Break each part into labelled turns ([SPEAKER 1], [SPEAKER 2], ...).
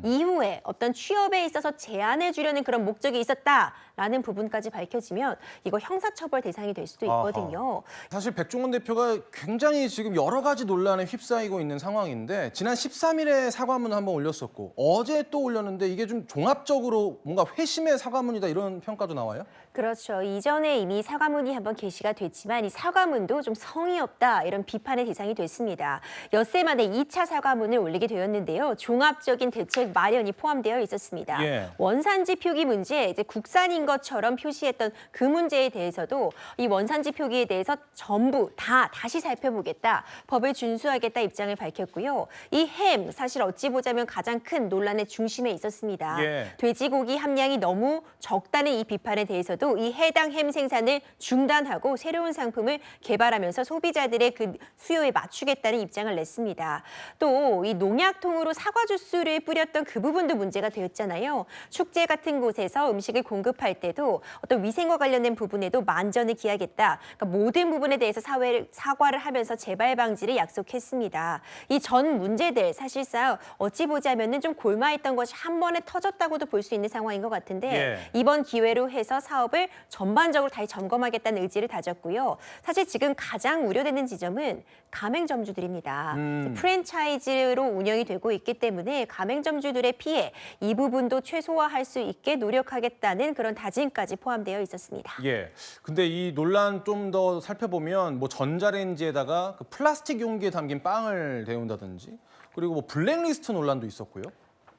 [SPEAKER 1] 이후에 어떤 취업에 있어서 제한해 주려는 그런 목적이 있었다라는 부분까지 밝혀지면 이거 형사처벌 대상이 될 수도 있거든요.
[SPEAKER 2] 사실 백종원 대표가 굉장히 지금 여러 가지 논란에 휩싸이고 있는 상황인데 지난 13일에 사과문을 한번 올렸었고 어제 또 올렸는데 이게 좀 종합적으로 뭔가 회심의 사과문이다 이런 평가도 나와요?
[SPEAKER 1] 그렇죠. 이전에 이미 사과문이 한번 게시가 됐지만 이 사과문도 좀 성의 없다 이런 비판의 대상이 됐습니다. 엿새 만에 2차 사과문을 올리게 되었는데요. 종합적인 대책 마련이 포함되어 있었습니다.
[SPEAKER 2] 예.
[SPEAKER 1] 원산지 표기 문제, 이제 국산인 것처럼 표시했던 그 문제에 대해서도 이 원산지 표기에 대해서 전부 다시 살펴보겠다, 법을 준수하겠다 입장을 밝혔고요. 이 햄 사실 어찌 보자면 가장 큰 논란의 중심에 있었습니다.
[SPEAKER 2] 예.
[SPEAKER 1] 돼지고기 함량이 너무 적다는 이 비판에 대해서도 이 해당 햄 생산을 중단하고 새로운 상품을 개발하면서 소비자들의 그 수요에 맞추겠다는 입장을 냈습니다. 또 이 농약통으로 사과 주스를 뿌렸던 그 부분도 문제가 되었잖아요. 축제 같은 곳에서 음식을 공급할 때도 어떤 위생과 관련된 부분에도 만전을 기하겠다. 그러니까 모든 부분에 대해서 사과를 하면서 재발 방지를 약속했습니다. 이 전 문제들 사실상 어찌 보자면은 좀 골마했던 것이 한 번에 터졌다고도 볼 수 있는 상황인 것 같은데
[SPEAKER 2] 예.
[SPEAKER 1] 이번 기회로 해서 사업을 전반적으로 다시 점검하겠다는 의지를 다졌고요. 사실 지금 가장 우려되는 지점은 가맹점주들입니다. 프랜차이즈로 운영이 되고 있기 때문에 가맹점주들의 피해 이 부분도 최소화할 수 있게 노력하겠다는 그런 다짐까지 포함되어 있었습니다.
[SPEAKER 2] 예. 근데 이 논란 좀 더 살펴보면 뭐 전자레인지에다가 그 플라스틱 용기에 담긴 빵을 데운다든지 그리고 뭐 블랙리스트 논란도 있었고요.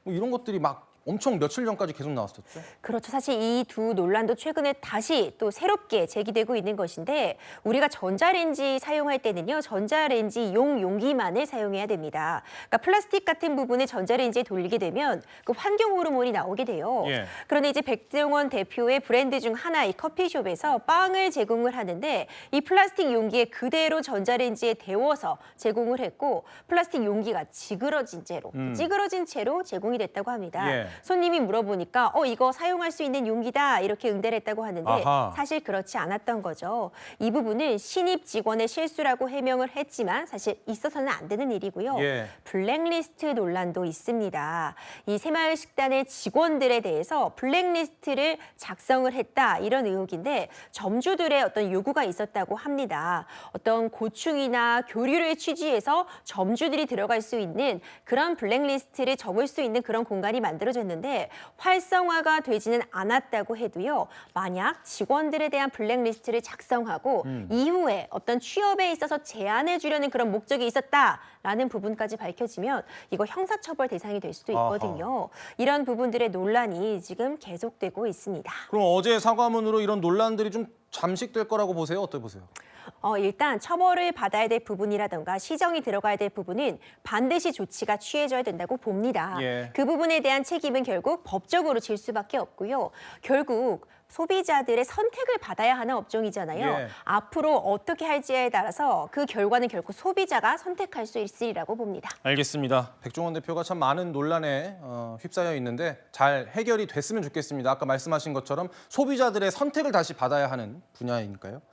[SPEAKER 2] 뭐 이런 것들이 막 엄청 며칠 전까지 계속 나왔었죠.
[SPEAKER 1] 그렇죠. 사실 이 두 논란도 최근에 다시 또 새롭게 제기되고 있는 것인데 우리가 전자레인지 사용할 때는요. 전자레인지용 용기만을 사용해야 됩니다. 그러니까 플라스틱 같은 부분을 전자레인지에 돌리게 되면 그 환경 호르몬이 나오게 돼요.
[SPEAKER 2] 예.
[SPEAKER 1] 그런데 이제 백종원 대표의 브랜드 중 하나 이 커피숍에서 빵을 제공을 하는데 이 플라스틱 용기에 그대로 전자레인지에 데워서 제공을 했고 플라스틱 용기가 찌그러진 채로 제공이 됐다고 합니다.
[SPEAKER 2] 예.
[SPEAKER 1] 손님이 물어보니까 이거 사용할 수 있는 용기다 이렇게 응대를 했다고 하는데
[SPEAKER 2] 아하.
[SPEAKER 1] 사실 그렇지 않았던 거죠. 이 부분은 신입 직원의 실수라고 해명을 했지만 사실 있어서는 안 되는 일이고요.
[SPEAKER 2] 예.
[SPEAKER 1] 블랙리스트 논란도 있습니다. 이 새마을 식단의 직원들에 대해서 블랙리스트를 작성을 했다 이런 의혹인데 점주들의 어떤 요구가 있었다고 합니다. 어떤 고충이나 교류를 취지해서 점주들이 들어갈 수 있는 그런 블랙리스트를 적을 수 있는 그런 공간이 만들어졌는데 활성화가 되지는 않았다고 해도요. 만약 직원들에 대한 블랙리스트를 작성하고 이후에 어떤 취업에 있어서 제한해 주려는 그런 목적이 있었다라는 부분까지 밝혀지면 이거 형사처벌 대상이 될 수도 있거든요. 이런 부분들의 논란이 지금 계속되고 있습니다.
[SPEAKER 2] 그럼 어제 사과문으로 이런 논란들이 좀 잠식될 거라고 보세요? 어떻게 보세요?
[SPEAKER 1] 일단 처벌을 받아야 될 부분이라던가 시정이 들어가야 될 부분은 반드시 조치가 취해져야 된다고 봅니다.
[SPEAKER 2] 예.
[SPEAKER 1] 그 부분에 대한 책임은 결국 법적으로 질 수밖에 없고요. 결국 소비자들의 선택을 받아야 하는 업종이잖아요.
[SPEAKER 2] 예.
[SPEAKER 1] 앞으로 어떻게 할지에 따라서 그 결과는 결국 소비자가 선택할 수 있으리라고 봅니다.
[SPEAKER 2] 알겠습니다. 백종원 대표가 참 많은 논란에 휩싸여 있는데 잘 해결이 됐으면 좋겠습니다. 아까 말씀하신 것처럼 소비자들의 선택을 다시 받아야 하는 분야이니까요.